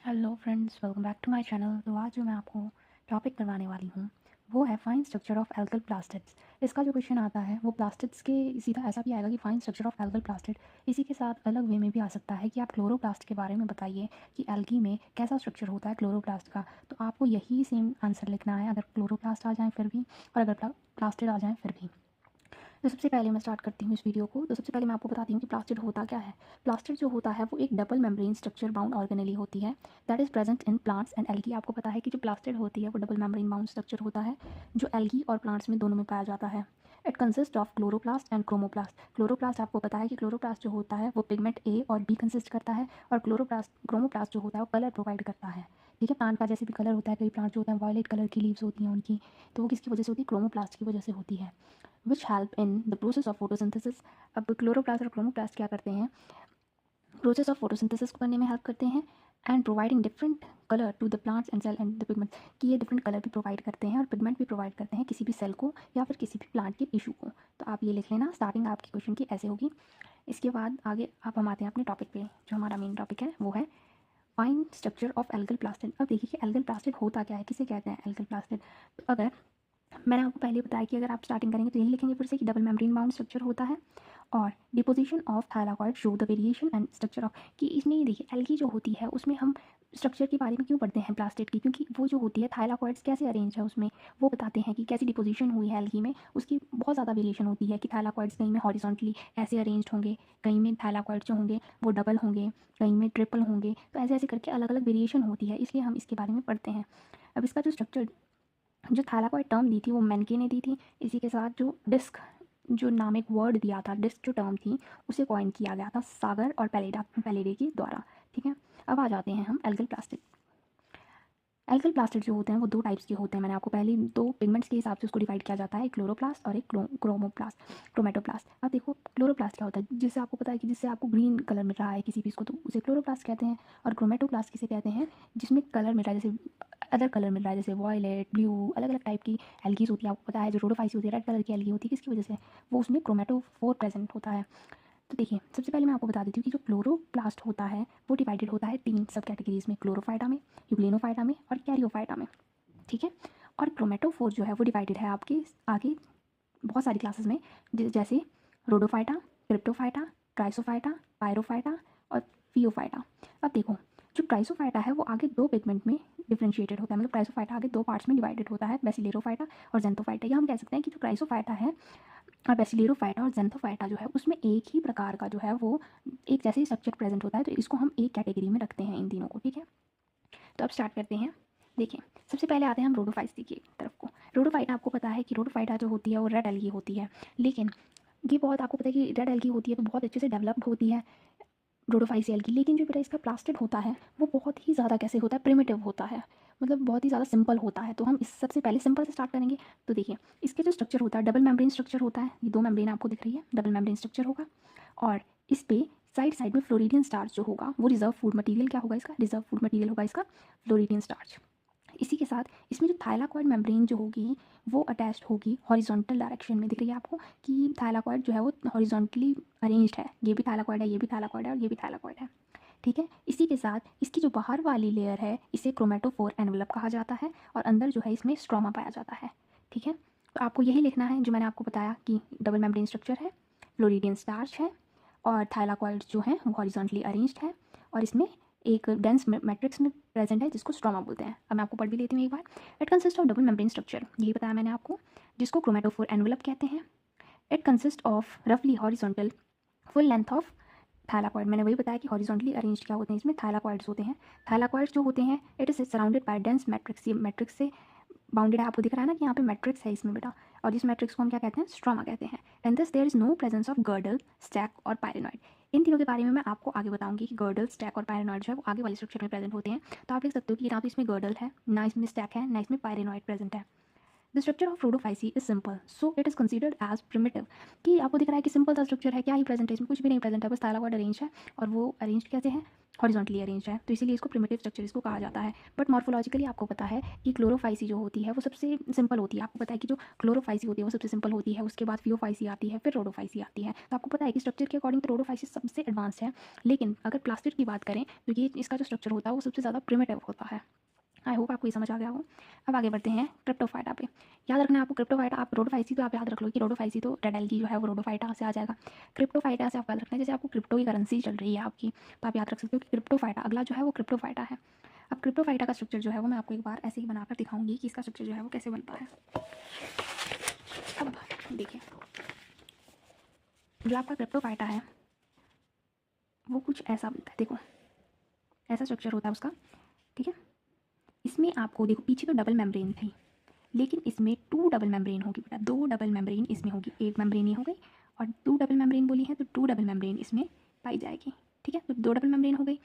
Hello friends, welcome back to my channel. तो आज जो मैं आपको टॉपिक करवाने वाली हूँ वो है fine structure of alkyl plastids. इसका जो क्वेश्चन आता है वो प्लास्टिड्स के सीधा ऐसा भी आएगा कि fine structure of alkyl plastid. इसी के साथ अलग वे में भी आ सकता है कि आप क्लोरोप्लास्ट के बारे में बताइए कि एल्गी में कैसा स्ट्रक्चर होता है क्लोरोप्लास्ट का। तो आपको यही सेम आंसर लिखना है, अगर क्लोरोप्लास्ट आ जाए फिर भी और अगर प्लास्टिड आ जाए फिर भी। तो सबसे पहले मैं स्टार्ट करती हूँ इस वीडियो को। तो सबसे पहले मैं आपको बताती हूँ कि प्लास्टिड होता क्या है। प्लास्टिड जो होता है वो एक double membrane structure bound organelle होती है that is present in plants and algae. आपको पता है कि जो प्लास्टिड होती है वो डबल मेम्ब्रेन बाउंड स्ट्रक्चर होता है जो एल्गी और प्लांट्स में दोनों में पाया जाता है। It consist of chloroplast and chromoplast. Chloroplast आपको पता है कि क्लोरोप्लास्ट जो होता है वो पिगमेंट ए और बी कंसिस्ट करता है, और क्रोमोप्लास्ट जो होता है वो कलर प्रोवाइड करता है। ठीक है, प्लांट का जैसे भी कलर होता है, कई प्लांट जो होते हैं वायलेट कलर की लीव्स होती हैं उनकी, तो वो किसकी वजह से होती है? क्रोमोप्लास्ट की वजह से होती है, which help in the process of photosynthesis. अब क्लोरोप्लास्ट और क्रोमोप्लास्ट क्या करते हैं? प्रोसेस ऑफ फोटोसिंथेसिस को करने में हेल्प करते हैं and providing different colour to the plants and cell and the pigment. कि ये डिफरेंट कलर भी प्रोवाइड करते हैं और पिगमेंट भी प्रोवाइड करते हैं किसी भी सेल को या फिर किसी भी प्लांट के टिश्यू को। तो आप ये लिख लेना, स्टार्टिंग आपकी क्वेश्चन की ऐसे होगी। इसके बाद आगे आप हम आते हैं अपने टॉपिक पे। जो हमारा मेन टॉपिक है वो है fine structure of algal plastid. अब देखिए कि एल्गल प्लास्टिड होता क्या है, किसे कहते हैं एल्गल प्लास्टिड। तो अगर मैंने आपको पहले बताया कि अगर आप स्टार्टिंग करेंगे तो यही लिखेंगे फिर से कि डबल मेम्ब्रेन बाउंड स्ट्रक्चर होता है और deposition of thylakoid show the variation and structure of. कि इसमें ये देखिए एल्गी जो होती है उसमें हम स्ट्रक्चर के बारे में क्यों पढ़ते हैं प्लास्टिड की, क्योंकि वो जो होती है थाइलाकॉइड्स कैसे अरेंज है उसमें वो बताते हैं कि कैसी डिपोजिशन हुई है एल्गी में। उसकी बहुत ज़्यादा वेरिएशन होती है कि थाइलाकॉइड्स कहीं में हॉरिजॉन्टली ऐसे अरेंज्ड होंगे, कहीं में थाइलाकॉइड्स जो होंगे वो डबल होंगे, कहीं में ट्रिपल होंगे। तो ऐसे ऐसे करके अलग अलग वेरिएशन होती है, इसलिए हम इसके बारे में पढ़ते हैं। अब इसका जो स्ट्रक्चर, जो थाइलाकॉइड टर्म दी थी वो मेनके ने दी थी। इसी के साथ जो डिस्क जो नाम एक वर्ड दिया था, डिस्क जो टर्म थी उसे कॉइन किया गया था सागर और पैलेडे के द्वारा। ठीक है, अब आ जाते हैं हम एल्गल प्लास्टिक। एल्गल प्लास्टिड जो होते हैं वो दो टाइप्स के होते हैं। मैंने आपको पहले दो पिगमेंट्स के हिसाब से उसको डिवाइड किया जाता है, एक क्लोरोप्लास्ट और एक क्रोमेटोप्लास्ट। अब देखो क्लोरोप्लास्ट क्या होता है, जिससे आपको पता है कि जिससे आपको ग्रीन कलर मिल रहा है किसी भी इसको, तो उसे क्लोरोप्लास्ट कहते हैं। और क्रोमेटोप्लास्ट किसे कहते हैं? जिसमें कलर मिल रहा है, जैसे अदर कलर मिल रहा है, जैसे वॉयलेट, ब्लू, अलग अलग टाइप की एल्गीज होती है। आपको पता है जो रोडोफाइसी होती है रेड कलर की एल्गी होती है, किसकी वजह से? वो उसमें क्रोमेटोफोर प्रेजेंट होता है। तो देखिए सबसे पहले मैं आपको बता देती हूँ कि जो क्लोरोप्लास्ट होता है वो डिवाइडेड होता है तीन सब कैटेगरीज में, क्लोरोफाइटा में, यूग्लिनोफाइटा में और कैरियोफाइटा में। ठीक है, और क्रोमेटोफोर जो है वो डिवाइडेड है आपके आगे बहुत सारी क्लासेस में, जैसे रोडोफाइटा, क्रिप्टोफाइटा, ट्राइसोफाइटा, पायरोफाइटा और फियोफाइटा। अब देखो जो ट्राइसोफाइटा है वो आगे दो पिगमेंट में डिफ्रेंशिएटेड होता है, मतलब ट्राइसोफाइटा आगे दो पार्ट्स में डिवाइडेड होता है, बेसिलेरोफाइटा और जेंथोफाइटा। या हम कह सकते हैं कि जो ट्राइसोफाइटा है और बेसिलेरोफाइटा और जेंथोफाइटा जो है उसमें एक ही प्रकार का जो है वो एक जैसे स्ट्रक्चर प्रेजेंट होता है, तो इसको हम एक कैटेगरी में रखते हैं इन तीनों को। ठीक है, तो अब स्टार्ट करते हैं। देखिए सबसे पहले आते हैं हम रोडोफाइटा की तरफ को। रोडोफाइटा आपको पता है कि रोडोफाइटा जो होती है वो रेड एल्गी होती है, लेकिन ये बहुत आपको पता है कि रेड एल्गी होती है तो बहुत अच्छे से डेवलप्ड होती है रोडोफाइसी एल्गी। लेकिन जो बेटा इसका प्लास्टिड होता है वो बहुत ही ज़्यादा कैसे होता है? प्रिमिटिव होता है, मतलब बहुत ही ज़्यादा सिंपल होता है। तो हम इस सबसे पहले सिंपल से स्टार्ट करेंगे। तो देखिए इसके जो स्ट्रक्चर होता है डबल मेम्ब्रेन स्ट्रक्चर होता है, ये दो मेम्ब्रेन आपको दिख रही है, डबल मेम्ब्रेन स्ट्रक्चर होगा। और इस पे साइड साइड में फ्लोरिडियन स्टार्च जो होगा वो रिजर्व फूड मटेरियल क्या होगा इसका? रिजर्व फूड मटेरियल होगा इसका फ्लोरिडियन स्टार्च। इसी के साथ इसमें जो थाइलाकॉइड मेम्ब्रेन जो होगी वो अटैच्ड होगी हॉरिजॉन्टल डायरेक्शन में। दिख रही है आपको कि थाइलाकॉइड जो है वो हॉरिजॉन्टली अरेंज्ड है, ये भी थाइलाकॉइड है, ये भी थाइलाकॉइड है और ये भी थाइलाकॉइड है। ठीक है, इसी के साथ इसकी जो बाहर वाली लेयर है इसे क्रोमेटोफोर एनवलप कहा जाता है और अंदर जो है इसमें स्ट्रोमा पाया जाता है। ठीक है, तो आपको यही लिखना है जो मैंने आपको बताया कि डबल मेम्ब्रेन स्ट्रक्चर है, फ्लोरिडियन स्टार्च है और थाइलाकॉइड्स जो हैं वो हॉरिजॉन्टली अरेंज्ड है और इसमें एक डेंस मैट्रिक्स में प्रेजेंट है जिसको स्ट्रोमा बोलते हैं। अब मैं आपको पढ़ भी लेती हूँ एक बार। It consist of double membrane structure, यही बताया मैंने आपको, जिसको क्रोमेटोफोर एनवलप कहते हैं। इट कंसिस्ट ऑफ रफली horizontal full length of thylakoid. मैंने वही बताया कि हॉरिजॉन्टली अरेंज क्या होते हैं, इसमें थाइलाकॉइड्स होते हैं। थाइलाकॉइड्स जो होते हैं it is surrounded by dense matrix, ये मैट्रिक्स से बाउंडेड है। आपको दिख रहा है ना कि यहाँ पे मैट्रिक्स है इसमें बेटा, और इस मैट्रिक्स को हम क्या कहते हैं? स्ट्रोमा कहते हैं। And this there is no presence of girdle, stack और पायरेनॉइड। इन तीनों के बारे में मैं आपको आगे बताऊंगी कि गर्डल, स्टैक और पायरेनॉइड जो है वो आगे वाले स्ट्रक्चर में प्रेजेंट होते हैं। तो आप देख सकते हो कि ना तो इसमें गर्डल है, ना इसमें स्टैक है, ना इसमें पायरेनॉइड प्रेजेंट है। The structure of Rhodophyceae is simple so it is considered as primitive. कि आपको दिख रहा है कि सिंपल सा स्ट्रक्चर है, क्या ही प्रेजेंट है इसमें, कुछ भी नहीं प्रेजेंट है, बस थाइलाकॉइड अरेंज है और वो अरेंज कैसे है, हॉरिजॉन्टली अरेंज है, तो इसीलिए इसको प्रिमिटिव स्ट्रक्चर इसको कहा जाता है। बट मॉर्फोलॉजिकली आपको पता है कि क्लोरोफाइसी जो होती है वो सबसे सिंपल होती है। आपको पता है कि जो क्लोरोफाइसी होती है वो सबसे सिंपल होती है, उसके बाद फियोफाइसी आती है, फिर रोडोफाइसी आती है। तो आपको पता है कि स्ट्रक्चर के अकॉर्डिंग तो रोडोफाइसी सबसे एडवांस है, लेकिन अगर प्लास्टिड की बात करें तो ये इसका जो स्ट्रक्चर होता है वो सबसे ज़्यादा प्रिमिटिव होता है। आई होप आपको ये समझ आ गया हो। अब आगे बढ़ते हैं क्रिप्टोफाइटा पे। याद रखना है आपको क्रिप्टोफाइटा, आप रोडोफाइसी तो आप याद रख लो कि रोडोफाइसी तो रेड एल्गी जो है वो रोडोफाइटा से आ जाएगा। क्रिप्टोफाइटा से आप याद रखना है, जैसे आपको क्रिप्टो की करेंसी चल रही है आपकी, तो आप याद रख सकते हो कि क्रिप्टोफाइटा अगला जो है वो क्रिप्टोफाइटा है। अब क्रिप्टोफाइटा का स्ट्रक्चर जो है वो मैं आपको एक बार ऐसे ही बनाकर दिखाऊंगी कि इसका स्ट्रक्चर जो है वो कैसे बनता है। अब देखिए, जो आपका क्रिप्टोफाइटा है वो कुछ ऐसा बनता है, देखो ऐसा स्ट्रक्चर होता है उसका, ठीक है। इसमें आपको देखो पीछे तो डबल मेम्ब्रेन थी, लेकिन इसमें 2 डबल मेम्ब्रेन होगी बेटा, 2 डबल मेम्ब्रेन इसमें होगी, एक मेम्ब्रेन ये हो गई और 2 डबल मेम्ब्रेन बोली है तो 2 डबल मेम्ब्रेन इसमें पाई जाएगी, ठीक है। तो 2 डबल मेम्ब्रेन हो गई।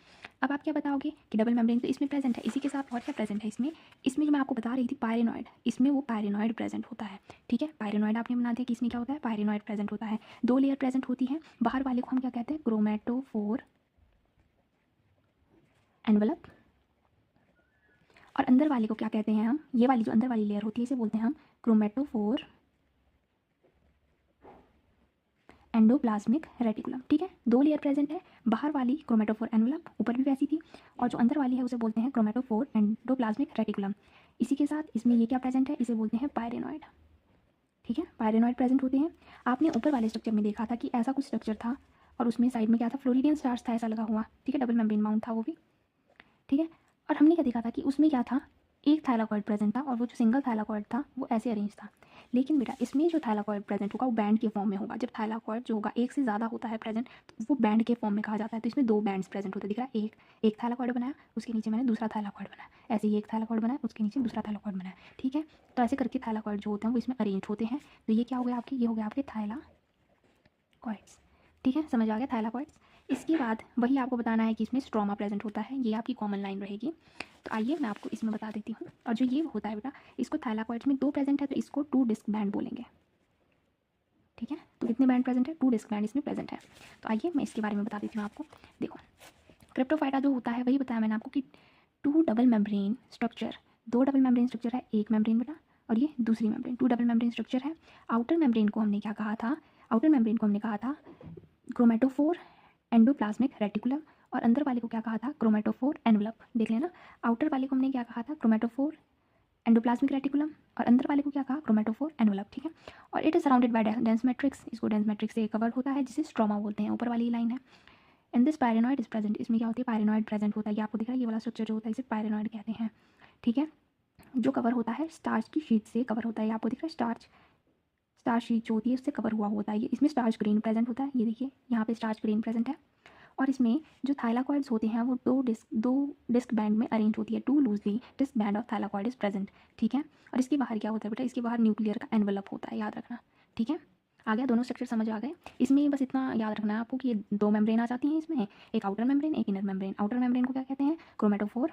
अब आप क्या बताओगे कि डबल मेम्ब्रेन तो इसमें प्रेजेंट है, इसी के साथ और क्या प्रेजेंट है इसमें, इसमें जो मैं आपको बता रही थी पायरेनॉइड, इसमें वो पायरेनॉइड प्रेजेंट होता है, ठीक है। पायरेनॉइड आपने बना दिया कि इसमें क्या होता है, पायरेनॉइड प्रेजेंट होता है। 2 लेयर प्रेजेंट होती है, बाहर वाले को हम क्या कहते हैं, क्रोमेटोफोर एनवलप, और अंदर वाले को क्या कहते हैं हम, ये वाली जो अंदर वाली लेयर होती है इसे बोलते हैं हम क्रोमेटोफोर एंडोप्लाज्मिक रेटिकुलम, ठीक है। 2 लेयर प्रेजेंट है, बाहर वाली क्रोमेटोफोर एनवलप, ऊपर भी वैसी थी, और जो अंदर वाली है उसे बोलते हैं क्रोमेटोफोर एंडोप्लाज्मिक रेटिकुलम। इसी के साथ इसमें ये क्या प्रेजेंट है, इसे बोलते हैं पायरेनॉइड, ठीक है। पायरेनॉइड प्रेजेंट होते हैं। आपने ऊपर वाले स्ट्रक्चर में देखा था कि ऐसा कुछ स्ट्रक्चर था और उसमें साइड में क्या था, फ्लोरिडियन स्टार्च था ऐसा लगा हुआ, ठीक है, डबल मेम्ब्रेन माउंट था वो भी, ठीक है। और हमने क्या देखा था कि उसमें क्या था, एक थाइलाकॉइड प्रेजेंट था और वो जो सिंगल थाइलाकॉइड था वो ऐसे अरेंज था। लेकिन बेटा इसमें जो थाइलाकॉइड प्रेजेंट होगा वो बैंड के फॉर्म में होगा। जब थाइलाकॉइड जो होगा एक से ज़्यादा होता है प्रेजेंट तो वो बैंड के फॉर्म में कहा जाता है। तो इसमें 2 बैंड्स प्रेजेंट होते दिख रहा है, एक थाइलाकॉइड बनाया, उसके नीचे मैंने दूसरा थाइलाकॉइड बनाया, ऐसे ही एक थाइलाकॉइड बनाया, उसके नीचे दूसरा थाइलाकॉइड बनाया, ठीक है। तो ऐसे करके थाइलाकॉइड जो होते हैं वो इसमें अरेंज होते हैं। तो ये क्या हो गया आपके, ये हो गया आपके थाइलाकॉइड्स, ठीक है, समझ आ गया थाइलाकॉइड्स। इसके बाद वही आपको बताना है कि इसमें स्ट्रोमा प्रेजेंट होता है, ये आपकी कॉमन लाइन रहेगी। तो आइए मैं आपको इसमें बता देती हूँ। और जो ये होता है बेटा, इसको थाइलाकॉइड्स में 2 प्रेजेंट है तो इसको 2 डिस्क बैंड बोलेंगे, ठीक है। तो कितने बैंड प्रेजेंट है, 2 डिस्क बैंड इसमें प्रेजेंट है। तो आइए मैं इसके बारे में बता देती हूँ आपको। देखो क्रिप्टोफाइटा जो होता है वही बताया मैंने आपको कि 2 double membrane structure, 2 double membrane structure है, एक मेम्ब्रेन बेटा और ये दूसरी मेम्ब्रेन, 2 डबल मेम्ब्रेन स्ट्रक्चर है। आउटर मेम्ब्रेन को हमने क्या कहा था, आउटर मेम्ब्रेन को हमने कहा था क्रोमेटोफोर एंडोप्लाज्मिक रेटिकुलम, और अंदर वाले को क्या कहा था, क्रोमेटोफोर एनवलप, देख लेना। आउटर वाले को हमने क्या कहा था, क्रोमेटोफोर एंडोप्लाज्मिक रेटिकुलम, और अंदर वाले को क्या कहा, क्रोमेटोफोर एनवलप, ठीक है। और it is surrounded by dense matrix, इसको डेंस मैट्रिक्स से कवर होता है जिसे स्ट्रोमा बोलते हैं, ऊपर वाली लाइन है। इन दिस पायरेनॉइड इज प्रेजेंट, इसमें क्या होती है, पायरेनॉइड प्रेजेंट होता है, ये आपको दिख रहा है, ये वाला स्ट्रक्चर जो होता है इसे पायरेनॉइड कहते हैं, ठीक है। जो कवर होता है स्टार्च की शीट से कवर होता है, ये आपको दिख रहा है स्टार्च शीट जो होती है उससे कवर हुआ होता है। ये इसमें स्टार्च ग्रेन प्रेजेंट होता है, ये देखिए यहाँ पे स्टार्च ग्रेन प्रेजेंट है। और इसमें जो थाइलाकॉइड्स होते हैं वो 2 डिस्क बैंड में अरेंज होती है, 2 loosely disc band of thylakoid is present, ठीक है। और इसके बाहर क्या होता है बेटा, इसके बाहर न्यूक्लियर का एनवलप होता है, याद रखना, ठीक है। आ गया, दोनों स्ट्रक्चर समझ आ गए। इसमें बस इतना याद रखना है आपको कि ये 2 मेम्ब्रेन आ जाती हैं इसमें, एक आउटर मेम्ब्रेन एक इनर मेम्ब्रेन। आउटर मेम्ब्रेन को क्या कहते हैं, क्रोमेटोफोर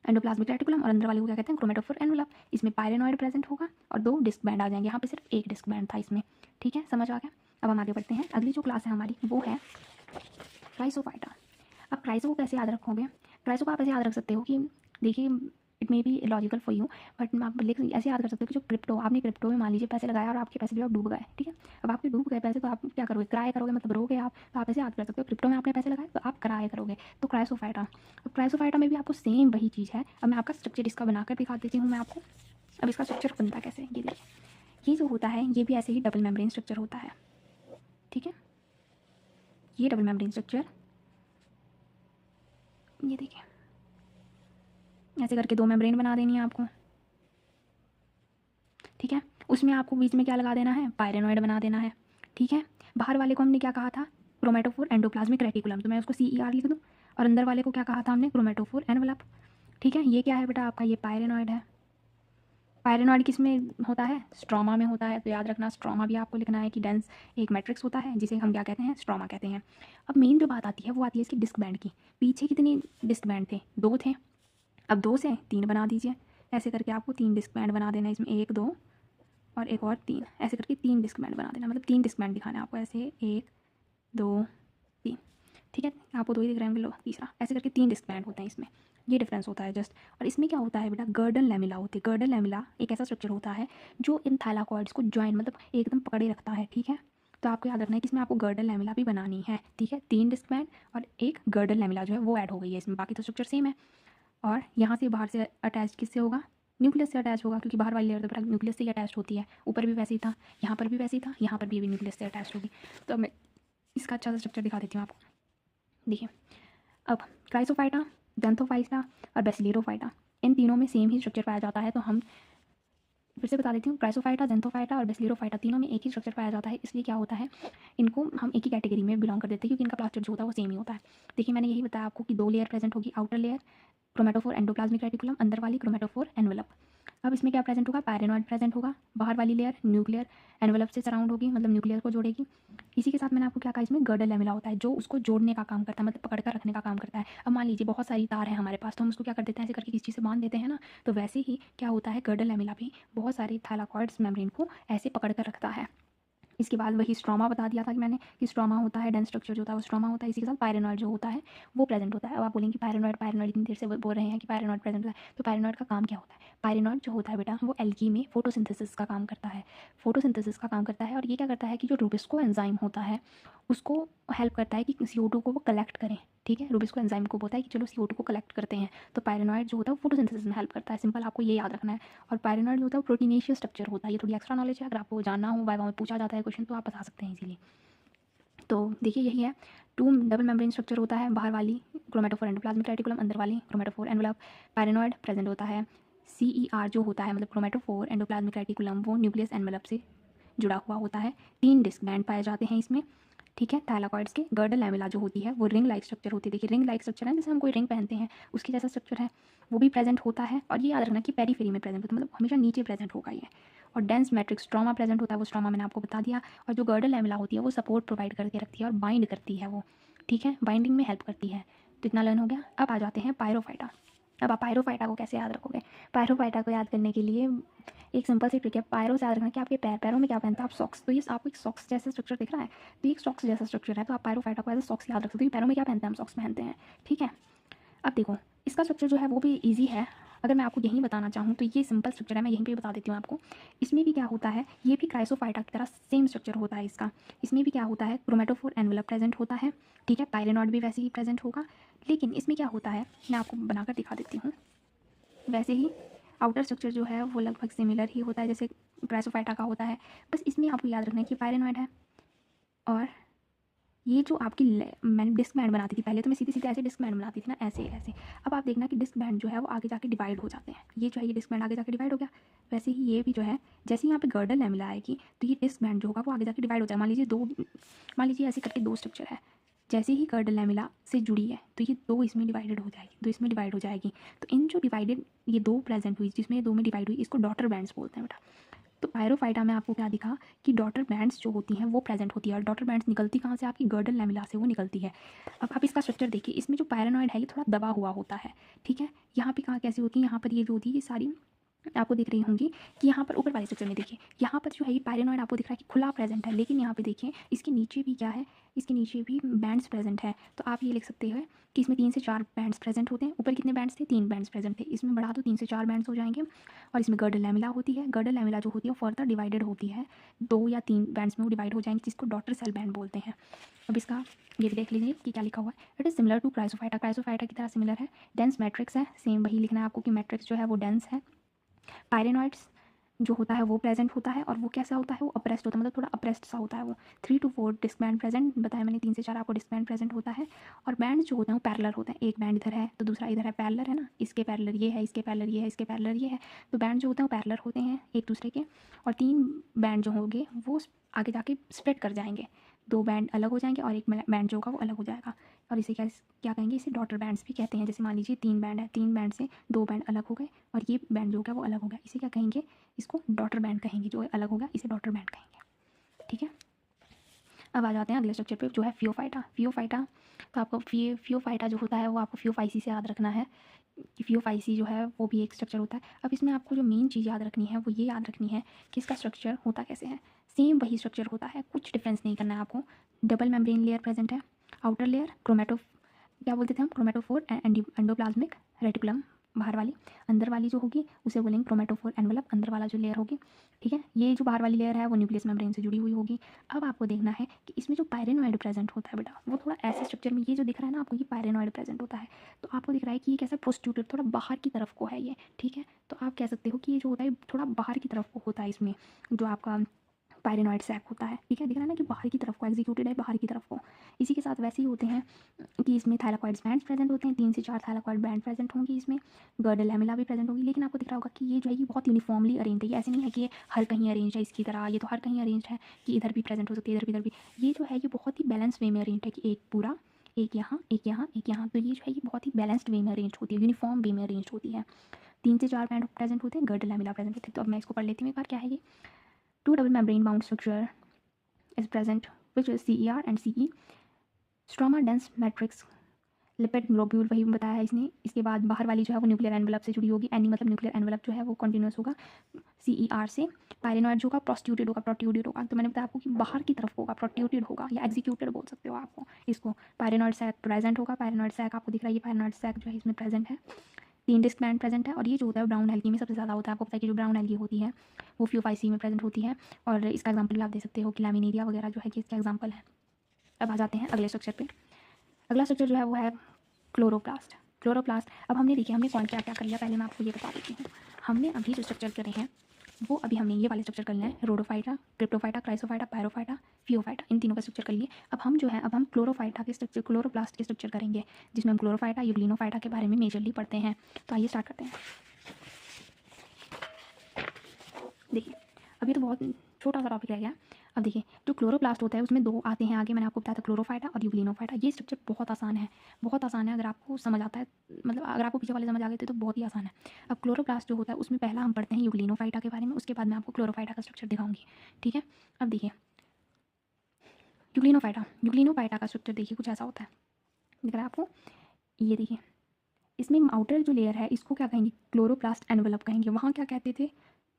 एंडोप्लाज्मिक रेटिकुलम, और अंदर वाले को क्या कहते हैं, क्रोमेटोफोर एनवलप। इसमें पायरेनॉइड प्रेजेंट होगा और 2 डिस्क बैंड आ जाएंगे, यहाँ पे सिर्फ एक डिस्क बैंड था इसमें, ठीक है, समझ आ गया। अब हम आगे बढ़ते हैं, अगली जो क्लास है हमारी वो है क्राइसोफाइटा। अब क्राइसो को कैसे याद रखोगे, क्राइसो को आप ऐसे याद रख सकते हो कि देखिए it may be logical for you, but आप ऐसे याद कर सकते हो कि जो क्रिप्टो, आपने क्रिप्टो में मान लीजिए पैसे लगाया और आपके पैसे जो डूब गए, ठीक है। अब आपके डूब गए पैसे तो आप क्या करोगे, क्राई करोगे, मतलब रोगे आप। तो आप ऐसे याद कर सकते हो, क्रिप्टो में आपने पैसे लगाए तो आप क्राई करोगे, तो क्राइसोफाइटा। अब क्राइसोफाइटा में भी आपको सेम वही चीज़ है। अब मैं आपका स्ट्रक्चर इसका बनाकर दिखा देती हूँ मैं आपको। अब इसका स्ट्रक्चर बनता कैसे, ये देखिए, ये जो होता है ये भी ऐसे ही डबल मेम्ब्रेन स्ट्रक्चर होता है, ठीक है। ये डबल मेम्ब्रेन स्ट्रक्चर, ये देखिए ऐसे करके 2 मेम्ब्रेन बना देनी है आपको, ठीक है। उसमें आपको बीच में क्या लगा देना है, पायरेनॉइड बना देना है, ठीक है। बाहर वाले को हमने क्या कहा था, क्रोमेटोफोर एंडोप्लाज्मिक रेटिकुलम, तो मैं उसको CER लिख दूँ। और अंदर वाले को क्या कहा था हमने, क्रोमेटोफोर एनवलप, ठीक है। ये क्या है बेटा आपका, ये पायरेनॉइड है। पायरेनॉइड किस में होता है, स्ट्रोमा में होता है। तो याद रखना स्ट्रोमा भी आपको लिखना है कि डेंस एक मैट्रिक्स होता है जिसे हम क्या कहते हैं, स्ट्रोमा कहते हैं। अब मेन जो बात आती है वो आती है इसकी डिस्क बैंड की। पीछे कितने डिस्क बैंड थे, 2 थे, अब 2 से 3 बना दीजिए, ऐसे करके आपको 3 डिस्क बैंड बना देना है इसमें, 1 2 और एक और 3, ऐसे करके 3 डिस्क बैंड बना देना, मतलब 3 डिस्क बैंड दिखाना है आपको, ऐसे 1 2 3, ठीक है। आपको 2 ही दिख रहे होंगे, लो तीसरा, ऐसे करके 3 डिस्क बैंड होते हैं इसमें, ये डिफरेंस होता है जस्ट। और इसमें क्या होता है बेटा, गर्डन लैमिला होती है। गर्डन लैमिला एक ऐसा स्ट्रक्चर होता है जो इन थाइलाकॉइड्स को जॉइन मतलब एकदम पकड़े रखता है, ठीक है। तो आपको याद रखना है कि इसमें आपको गर्डन लैमिला भी बनानी है, ठीक है। 3 डिस्क बैंड और एक गर्डन लैमिला जो है वो ऐड हो गई है इसमें, बाकी तो स्ट्रक्चर सेम है। और यहाँ से बाहर से अटैच किससे होगा, न्यूक्लियस से अटैच होगा, क्योंकि बाहर वाली लेयर तो बेटा न्यूक्लियस से ही अटैच होती है। ऊपर भी वैसे ही था, यहाँ पर भी वैसे ही था, यहाँ पर भी न्यूक्लियस से अटैच होगी। तो अब मैं इसका अच्छा सा स्ट्रक्चर दिखा देती हूँ आपको, देखिए। अब क्राइसोफाइटा, ज़ैंथोफाइटा और बेसिलियोफाइटा, इन तीनों में सेम ही स्ट्रक्चर पाया जाता है। तो हम फिर से बता देती हूँ, क्राइसोफाइटा, ज़ैंथोफाइटा और बेसिलियोफाइटा तीनों में एक ही स्ट्रक्चर पाया जाता है। इसलिए क्या होता है, इनको हम एक ही कैटेगरी में बिलोंग कर देते हैं, क्योंकि इनका प्लास्टर जो होता है वो सेम ही होता है। देखिए मैंने यही बताया आपको कि 2 लेयर प्रेजेंट होगी, outer layer chromatophore endoplasmic reticulum, अंदर वाली क्रोमेटोफोर एनवेलप। अब इसमें क्या प्रेजेंट होगा, पायरेनॉइड प्रेजेंट होगा, बाहर वाली लेयर न्यूक्लियर एनवेलप से सराउंड होगी, मतलब न्यूक्लियर को जोड़ेगी। इसी के साथ मैंने आपको क्या कहा, इसमें गर्डर लैमिला होता है जो उसको जोड़ने का काम करता है, मतलब पकड़ कर रखने का काम करता है। अब मान लीजिए बहुत सारी तार है हमारे पास, तो हम उसको क्या कर देते हैं, ऐसे करके किसी चीज़ से बांध देते हैं ना, तो वैसे ही क्या होता है, गर्डर लैमिला भी बहुत सारी थाइलाकॉइड्स मेम्ब्रेन को ऐसे पकड़ कर रखता है। इसके बाद वही स्ट्रोमा बता दिया था कि मैंने, कि स्ट्रोमा होता है, डेंस स्ट्रक्चर जो होता है वो स्ट्रोमा होता है। इसी के साथ पायरेनॉइड जो होता है वो प्रेजेंट होता है। अब आप बोलेंगे पायरेनॉइड पायरेनॉइड इतनी देर से बोल रहे हैं कि पायरेनॉइड प्रेजेंट होता है, तो पायरेनॉइड का काम क्या होता है। पायरेनॉइड जो होता है बेटा वो एल्गी में फोटोसिंथेसिस का काम करता है, फोटोसिंथेसिस का काम करता है। और ये क्या करता है कि जो रूबिस्को एंजाइम होता है उसको हेल्प करता है कि CO2 को वो कलेक्ट करें, ठीक है। रूबिस्को एंजाइम को बोलता है कि चलो CO2 को कलेक्ट करते हैं, तो पायरेनॉइड जो होता है वो फोटोसिंथेसिस में हेल्प करता है। सिंपल आपको ये याद रखना है। और पायरेनॉइड जो होता है वो प्रोटीनेशियस स्ट्रक्चर होता है। ये थोड़ी एक्स्ट्रा नॉलेज है, अगर आपको जानना हो, वाइवा में पूछा जाता है क्वेश्चन, तो आप बता सकते हैं इजीली। तो देखिए यही है, 2 डबल मेम्ब्रेन स्ट्रक्चर होता है, बाहर वाली क्रोमेटोफोर एंडोप्लाज्मिक रेटिकुलम, अंदर वाली क्रोमेटोफोर एनवेलप। पायरेनॉइड प्रेजेंट होता है, CER जो होता है मतलब क्रोमेटोफोर एंडोप्लाज्मिक रेटिकुलम, वो न्यूक्लियस एनवेलप से जुड़ा हुआ होता है। 3 डिस्क बैंड पाए जाते हैं इसमें, ठीक है। थाइलाकॉइड्स के गर्डल लैमिला जो होती है वो रिंग लाइक स्ट्रक्चर होती है। देखिए रिंग लाइक स्ट्रक्चर है, जैसे हम कोई रिंग पहनते हैं उसके जैसा स्ट्रक्चर है, वो भी प्रेजेंट होता है। और ये याद रखना कि पेरीफेरी में प्रेजेंट होता है, मतलब हमेशा नीचे प्रेजेंट होगा ये। और डेंस मैट्रिक्स स्ट्रोमा प्रेजेंट होता है, वो स्ट्रोमा मैंने आपको बता दिया। और जो गर्डल लैमिला होती है वो सपोर्ट प्रोवाइड करके रखती है और बाइंड करती है वो, ठीक है, बाइंडिंग में हेल्प करती है। तो इतना लर्न हो गया। अब आ जाते हैं पायरोफाइटा। अब आप पायरोफाइटा को कैसे याद रखोगे, पायरोफाइटा को याद करने के लिए एक सिंपल सी ट्रिक है। पायरो से याद रखना कि आपके पैरों में क्या पहनता है, आप सॉक्स। तो ये आपको एक सॉक्स जैसा स्ट्रक्चर दिख रहा है, तो ये एक सॉक्स जैसा स्ट्रक्चर है, तो आप पायरोफाइटा को एज सॉक्स याद रख सकते हो। पैरों में क्या पहनते हैं, हम सॉक्स पहनते हैं, ठीक है। अब देखो इसका स्ट्रक्चर जो है वो भी ईजी है। अगर मैं आपको यहीं बताना चाहूँ तो ये सिंपल स्ट्रक्चर है, मैं यहीं पे बता देती हूँ आपको। इसमें भी क्या होता है, ये भी क्राइसोफाइटा की तरह सेम स्ट्रक्चर होता है इसका। इसमें भी क्या होता है, क्रोमेटोफोर एनवेलप प्रेजेंट होता है, ठीक है। पायरेनॉइड भी वैसे ही प्रेजेंट होगा, लेकिन इसमें क्या होता है मैं आपको बनाकर दिखा देती हूँ। वैसे ही आउटर स्ट्रक्चर जो है वो लगभग सिमिलर ही होता है जैसे क्राइसोफाइटा का होता है। बस इसमें आपको याद रखना है कि पायरेनॉइड है। और ये जो आपकी मैंने डिस्क बैंड बनाती थी पहले, तो मैं सीधे सीधे ऐसे डिस्क बैंड बनाती थी ना, ऐसे ऐसे। अब आप देखना कि डिस्क बैंड जो है वो आगे जाके डिवाइड हो जाते हैं। ये जो है ये डिस्क बैंड आगे जाके डिवाइड हो गया, वैसे ही ये भी जो है, जैसे ही यहाँ पे गर्डल लैमिला आएगी तो ये डिस्क बैंड जो होगा वो आगे जाके डिवाइड हो जाएगा। मान लीजिए ऐसे करके 2 स्ट्रक्चर है, जैसे ही गर्डल लैमिला से जुड़ी है तो ये 2 इसमें डिवाइडेड हो जाएगी, 2 इसमें डिवाइड हो जाएगी। तो इन जो डिवाइडेड ये 2 प्रेजेंट हुई, जिसमें ये 2 में डिवाइड हुई, इसको डॉटर बैंड्स बोलते हैं बेटा। तो पायरोफाइटा में आपको क्या दिखा कि डॉटर बैंड्स जो होती हैं वो प्रेजेंट होती है। और डॉटर बैंड्स निकलती कहाँ से, आपकी गर्डल लैमिला से वो निकलती है। अब आप इसका स्ट्रक्चर देखिए, इसमें जो पायरेनॉइड है ये थोड़ा दबा हुआ होता है, ठीक है। यहाँ पे कहाँ कैसी होती है, यहाँ पर ये जो होती है ये सारी आपको दिख रही होंगी कि यहाँ पर ऊपर वाले स्ट्रक्चर में देखिए, यहाँ पर जो है ये पायरेनॉइड आपको दिख रहा है कि खुला प्रेजेंट है, लेकिन यहाँ पे देखिए इसके नीचे भी क्या है, इसके नीचे भी बैंड्स प्रेजेंट है। तो आप ये लिख सकते हैं कि इसमें 3 से 4 बैंड्स प्रेजेंट होते हैं। ऊपर कितने बैंड्स थे, 3 बैंड्स प्रेजेंट थे, इसमें बढ़ा दो 3 से 4 बैंड्स हो जाएंगे। और इसमें गर्डल लैमिला होती है, गर्डल लैमिला जो होती है फर्दर डिवाइडेड होती है, 2 या 3 बैंड्स में वो डिवाइड हो जाएंगे, जिसको डॉटर सेल बैंड बोलते हैं। अब इसका ये भी देख लीजिए कि क्या लिखा हुआ है, it is similar to Chrysophyta, Chrysophyta की तरह सिमिलर है। डेंस मैट्रिक्स है, सेम वही लिखना है आपको कि मैट्रिक्स जो है वो डेंस है। पायरेनॉइड्स जो होता है वो प्रेजेंट होता है, और वो कैसा होता है, वो अप्रेस्ड होता है, मतलब थोड़ा अप्रेस्ड सा होता है वो। 3 to 4 डिस्क बैंड प्रेजेंट बताया मैंने, 3 से 4 आपको डिस्क बैंड प्रेजेंट होता है। और बैंड जो होते हैं वो पैरेलल होते हैं, एक बैंड इधर है तो दूसरा इधर है, पैरेलल है ना, इसके पैरेलल ये है, इसके पैरेलल ये है, इसके पैरेलल ये है। तो बैंड जो होते हैं वो पैरेलल होते हैं एक दूसरे के। और 3 बैंड जो होंगे वो आगे जाके स्प्रेड कर जाएंगे, 2 बैंड अलग हो जाएंगे और एक बैंड जो होगा वो अलग हो जाएगा। और इसे क्या क्या कहेंगे, इसे डॉटर बैंड्स भी कहते हैं। जैसे मान लीजिए 3 बैंड है, 3 बैंड से 2 बैंड अलग हो गए और ये बैंड जो होगा वो अलग हो गया, इसे क्या कहेंगे, इसको डॉटर बैंड कहेंगे। जो अलग होगा इसे डॉटर बैंड कहेंगे, ठीक है। अब आ जाते हैं अगले स्ट्रक्चर पे जो है फियोफाइटा। फियोफाइटा तो आपको फियोफाइटा जो होता है वो आपको फियोफाइसी से याद रखना है। FeO5C जो है वो भी एक स्ट्रक्चर होता है। अब इसमें आपको जो मेन चीज़ याद रखनी है वो ये याद रखनी है कि इसका स्ट्रक्चर होता कैसे है। सेम वही स्ट्रक्चर होता है, कुछ डिफरेंस नहीं करना है आपको। डबल मेम्ब्रेन लेयर प्रेजेंट है, आउटर लेयर क्या बोलते थे हम, क्रोमेटोफोर एंडोप्लाज्मिक रेटिकुलम बाहर वाली, अंदर वाली जो होगी उसे बोलेंगे क्रोमेटोफोर एनवेलप, अंदर वाला जो लेयर होगी। ठीक है, ये जो बाहर वाली लेयर है वो न्यूक्लियस मेम्ब्रेन से जुड़ी हुई होगी। अब आपको देखना है कि इसमें जो पायरेनॉइड प्रेजेंट होता है बेटा, वो थोड़ा ऐसे स्ट्रक्चर में, ये जो दिख रहा है ना आपको, ये पायरेनॉइड प्रेजेंट होता है। तो आपको दिख रहा है कि ये कैसा प्रोस्टिट्यूटेड, थोड़ा बाहर की तरफ को है ये। ठीक है, तो आप कह सकते हो कि ये जो होता है थोड़ा बाहर की तरफ को होता है इसमें, जो आपका पायरेनॉइड सैक होता है। ठीक है, दिख रहा है ना कि बाहर की तरफ को एग्जीक्यूटेड है, बाहर की तरफ को। इसी के साथ वैसे ही होते हैं कि इसमें थाइलाकॉइड बैंड्स प्रेजेंट होते हैं, 3 से 4 थाइलाकॉइड बैंड प्रेजेंट होंगी इसमें, गर्डल लैमेला भी प्रेजेंट होगी। लेकिन आपको दिख रहा होगा कि ये जो है ये बहुत यूनिफॉर्मली अरेंज है, ये ऐसे नहीं है कि ये हर कहीं अरेंज है इसकी तरह, ये तो हर कहीं अरेंज है कि इधर भी प्रेजेंट हो सकती है, इधर भी। ये जो है ये बहुत ही बैलेंस वे में अरेंज है कि एक पूरा, एक यहाँ, एक यहाँ, एक यहाँ। तो ये जो है ये बहुत ही बैलेंस्ड वे में अरेंज होती है, यूनिफॉर्म वे में अरेंज होती है। 3 से 4 बैंड प्रेजेंट होते हैं, गर्डल लैमेला प्रेजेंट होते हैं। तो अब मैं इसको पढ़ लेती हूँ एक बार, क्या है ये। 2 double membrane bound structure is present, which is CER and CE. Stroma dense matrix, lipid globule वही बताया है इसने। इसके बाद बाहर वाली जो है वो न्यूक्लियर एनवेलप से जुड़ी होगी, एनी मतलब न्यूक्लियर एनवेलप जो है वो कंटिन्यूस होगा CER से। पायरेनॉइड जो होगा प्रोट्यूटेड होगा। तो मैंने बताया आपको कि बाहर की तरफ होगा, प्रोट्यूटेड होगा या एग्जीक्यूटेड बोल सकते हो आपको इसको। पायरेनॉइड सैक प्रेजेंट होगा, पायरेनॉइड सैक आपको दिख रहा है, ये पायरेनॉइड सैक जो है इसमें प्रेजेंट है। 3 डिस्क बैंड प्रेजेंट है, और ये जो होता है ब्राउन एल्गी में सबसे ज़्यादा होता है। आपको पता है कि जो ब्राउन एल्गी होती है वो FeO5C में प्रेजेंट होती है, और इसका एग्जाम्पल भी आप दे सकते हो कि लैमिनेरिया वगैरह जो है कि इसका एग्जाम्पल है। अब आ जाते हैं अगले स्ट्रक्चर पे। अगला स्ट्रक्चर जो है वो है क्लोरोप्लास्ट। अब हमने देखिए हमने कौन क्या क्या कर लिया, पहले मैं आपको ये बता देती हूँ। हमने अभी जो स्ट्रक्चर करे हैं वो अभी हमने ये वाले स्ट्रक्चर कर लिया है, रोडोफाइटा, क्रिप्टोफाइटा, क्राइसोफाइटा, पैरोफाइटा, फियोफाइटा, इन तीनों का स्ट्रक्चर कर लिए। अब हम जो है अब हम क्लोरोफाइटा के स्ट्रक्चर, क्लोरोप्लास्ट के स्ट्रक्चर करेंगे, जिसमें हम क्लोरोफाइटा, यूग्लिनोफाइटा के बारे में मेजरली पढ़ते हैं। तो आइए स्टार्ट करते हैं। देखिए अभी तो बहुत छोटा सा टॉपिक रह गया। अब देखिए जो क्लोरोप्लास्ट होता है उसमें 2 आते हैं आगे, मैंने आपको बताया था, क्लोरोफाइटा और यूग्लिनोफाइटा। ये स्ट्रक्चर बहुत आसान है, बहुत आसान है अगर आपको समझ आता है, मतलब अगर आपको पीछे वाले समझ आ गए तो बहुत ही आसान है। अब क्लोरोप्लास्ट जो होता है उसमें पहला हम पढ़ते हैं यूग्लिनोफाइटा के बारे में, उसके बाद मैं आपको क्लोरोफाइटा का स्ट्रक्चर दिखाऊंगी। ठीक है, अब देखिए यूग्लिनोफाइटा का स्ट्रक्चर देखिए कुछ ऐसा होता है, दिख रहा है आपको, ये देखिए। इसमें आउटर जो लेयर है इसको क्या कहेंगे, क्लोरोप्लास्ट एनवेलप कहेंगे। वहाँ क्या कहते थे,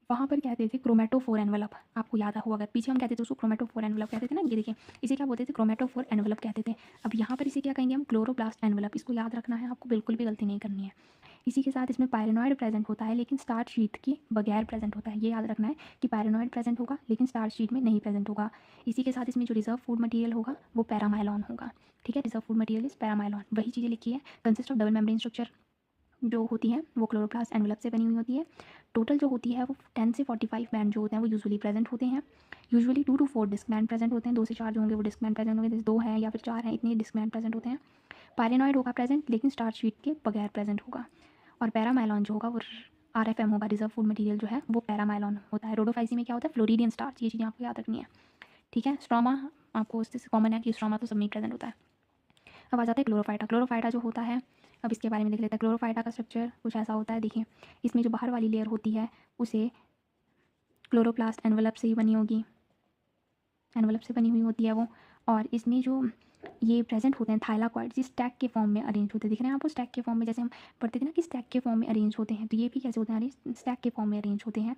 वहाँ पर कहते थे क्रोमेटोफोर एनवेलप। आपको याद हो अगर पीछे हम कहते थे उसको क्रोमेटोफोर एनवेलप कहते थे ना, ये देखिए इसे क्या बोलते थे, क्रोमेटोफोर एनवेलप कहते थे। अब यहाँ पर इसे क्या कहेंगे हम, क्लोरोप्लास्ट एनवेलप। इसको याद रखना है आपको, बिल्कुल भी गलती नहीं करनी है। इसी के साथ इसमें पायरेनॉइड प्रेजेंट होता है लेकिन स्टार्च शीट के बगैर प्रेजेंट होता है। ये याद रखना है कि पायरेनॉइड प्रेजेंट होगा लेकिन स्टार्च शीट में नहीं प्रेजेंट होगा। इसी के साथ इसमें जो रिजर्व फूड मटेरियल होगा वो पैरामाइलॉन होगा। ठीक है, रिजर्व फूड मटेरियल इज पैरामाइलॉन, वही चीज़ें लिखी है। Consist of double membrane structure जो होती है वो क्लोरोप्लास्ट एनवेलप से बनी हुई होती है। टोटल जो होती है वो 10 से 45 बैंड जो होते हैं वो यूजुअली प्रेजेंट होते हैं। Usually 2 to 4 disc band present होते हैं, 2 से 4 जो होंगे वो डिस्क बैंड प्रेजेंट होंगे, जैसे 2 है या फिर 4 है, इतने डिस्क बैंड प्रेजेंट होते हैं। पायरेनॉइड होगा प्रेजेंट लेकिन स्टार्च शीट के बगैर प्रेजेंट होगा। और पैरामाइलॉन जो होगा वो RFM होगा, रिजर्व फूड मटेरियल जो है वो पैरामाइलॉन होता है। रोडोफाइसी में क्या होता है, फ्लोरिडियन स्टार्च। ये चीज़ें आपको याद रखनी है। ठीक है, स्ट्रोमा आपको उससे कॉमन है कि स्ट्रोमा तो सब में प्रेजेंट होता है। अब आ जाता है क्लोरोफाइटा। क्लोरोफाइटा जो होता है अब इसके बारे में देख लेते हैं। क्लोरोफाइटा का स्ट्रक्चर कुछ ऐसा होता है, देखिए इसमें जो बाहर वाली लेयर होती है उसे क्लोरोप्लास्ट एनवेलप से ही बनी होगी, एनवेलप से बनी हुई होती है वो। और इसमें जो ये प्रेजेंट होते हैं थाइलाकॉइड, जिस स्टैक के फॉर्म में अरेंज होते हैं, दिख रहे हैं आपको, स्टैक के फॉर्म में, जैसे हम पढ़ते थे ना कि स्टैक के फॉर्म में अरेंज होते हैं, तो ये भी कैसे होते हैं, स्टैक के फॉर्म में अरेंज होते हैं।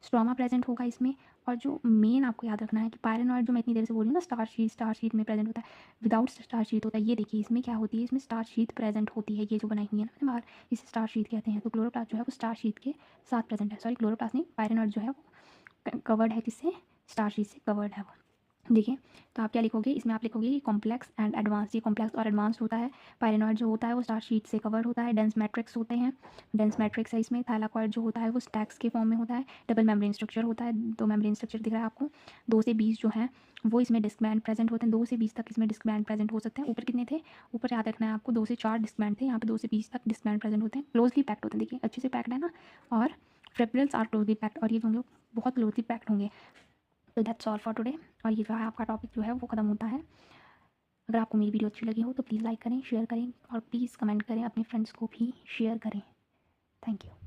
स्ट्रोमा प्रेजेंट होगा इसमें। और जो मेन आपको याद रखना है कि पायरेनॉइड जो मैं इतनी देर से बोल रही हूँ ना, स्टार शीट में प्रेजेंट होता है, विदाउट स्टार शीट होता है। ये देखिए इसमें क्या होती है, इसमें स्टार शीट प्रेजेंट होती है, ये जो बनाई हुई है ना बाहर, इसे स्टार शीट कहते हैं। तो क्लोरोप्लास्ट जो है वो स्टार शीट के साथ प्रेजेंट है, सॉरी क्लोरोप्लास्ट नहीं, पायरेनॉइड जो है वो कवर्ड है, किससे, स्टार शीट से कवर्ड है वो। देखिए तो आप क्या लिखोगे इसमें, आप लिखोगे कि कॉम्प्लेक्स एंड एडवांस। ये कॉम्प्लेक्स और एडवांस होता है। पायरेनॉइड जो होता है वो स्टार शीट से कवर होता है। डेंस मैट्रिक्स होते हैं, डेंस मैट्रिक्स है इसमें। थाइलाकॉइड जो होता है वो स्टैक्स के फॉर्म में होता है। डबल मेम्ब्रेन स्ट्रक्चर होता है, 2 मेम्ब्रेन स्ट्रक्चर दिख रहा है आपको। 2 से 20 जो है वो इसमें डिस्क बैंड प्रेजेंट होते हैं, 2 से 20 तक इसमें डिस्क बैंड प्रेजेंट हो सकते हैं। ऊपर कितने थे, ऊपर याद रखना है आपको, 2 से 4 डिस्क बैंड थे, यहाँ पे 2 से 20 तक डिस्क बैंड प्रेजेंट होते हैं। क्लोजली पैक्ड होते हैं, देखिए अच्छे से पैक्ड है ना। और फिब्रिल्स आर क्लोजली पैक्ड, और ये जो होंगे बहुत क्लोजली पैक्ड होंगे। तो दैट्स ऑल फॉर टुडे। और ये जो है आपका टॉपिक जो है वो ख़त्म होता है। अगर आपको मेरी वीडियो अच्छी लगी हो तो प्लीज़ लाइक करें, शेयर करें, और प्लीज़ कमेंट करें, अपने फ्रेंड्स को भी शेयर करें। Thank you.